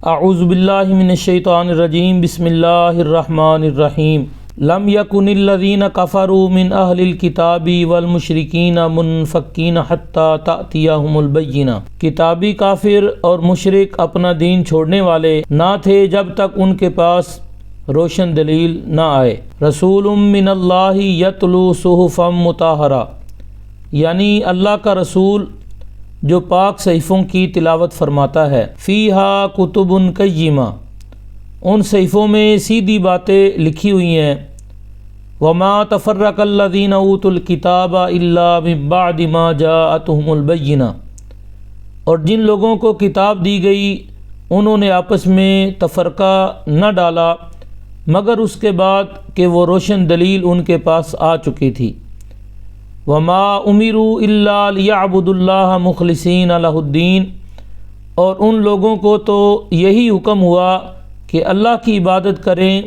اعوذ باللہ من الشیطان الرجیم بسم اللہ الرحمن الرحیم لم یکن الذین کفروا من اہل الکتاب والمشرکین منفکین حتی تأتیہم البینہ۔ کتابی کافر اور مشرک اپنا دین چھوڑنے والے نہ تھے جب تک ان کے پاس روشن دلیل نہ آئے۔ رسول من اللہ یتلو صحفا مطہرہ، یعنی اللہ کا رسول جو پاک صحیفوں کی تلاوت فرماتا ہے۔ فیہا کتب قیمہ، ان صحیفوں میں سیدھی باتیں لکھی ہوئی ہیں۔ وما تفرق الذین اوتوا الکتاب الا من بعد ما جاءتهم البینہ، اور جن لوگوں کو کتاب دی گئی انہوں نے آپس میں تفرقہ نہ ڈالا مگر اس کے بعد کہ وہ روشن دلیل ان کے پاس آ چکی تھی۔ وما امروا الا لیعبدوا اللہ مخلصین لہ الدین، اور ان لوگوں کو تو یہی حکم ہوا کہ اللہ کی عبادت کریں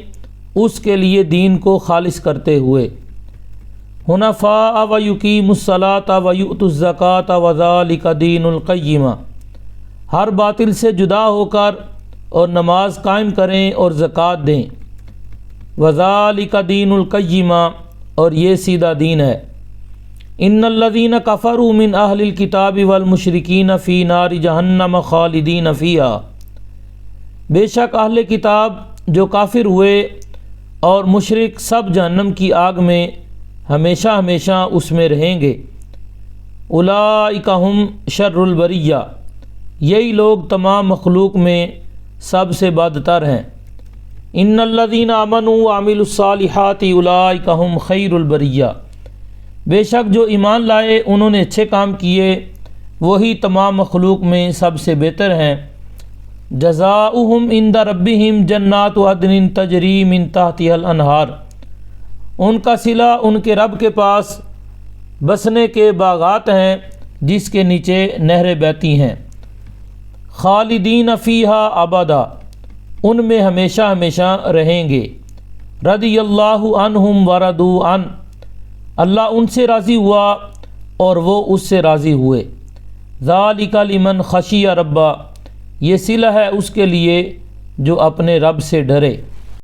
اس کے لیے دین کو خالص کرتے ہوئے۔ حنفاء ویقیموا الصلاۃ ویؤتوا الزکاۃ وذلک دین القیمہ، ہر باطل سے جدا ہو کر اور نماز قائم کریں اور زکوٰۃ دیں۔ وذلک دین القیمہ، اور یہ سیدھا دین ہے۔ ان الذین کفروا من اہل الکتاب والمشرکین فی نار جہنم خالدین فیہا، بے شک اہل کتاب جو کافر ہوئے اور مشرک سب جہنم کی آگ میں ہمیشہ ہمیشہ اس میں رہیں گے۔ اولئک ھم شر البریہ، یہی لوگ تمام مخلوق میں سب سے بدتر ہیں۔ ان الذین آمنوا وعملوا الصالحات اولئک ھم خیر البریہ، بے شک جو ایمان لائے انہوں نے اچھے کام کیے وہی تمام مخلوق میں سب سے بہتر ہیں۔ جزاؤہم عند ربہم جنات عدن تجری من تحتہا الانہار، ان کا صلہ ان کے رب کے پاس بسنے کے باغات ہیں جس کے نیچے نہریں بہتی ہیں۔ خالدین فیہا ابدا، ان میں ہمیشہ ہمیشہ رہیں گے۔ رضی اللہ عنہم ورضوا عنہ، اللہ ان سے راضی ہوا اور وہ اس سے راضی ہوئے۔ ذالک لمن خشی ربہ، یہ صلہ ہے اس کے لیے جو اپنے رب سے ڈرے۔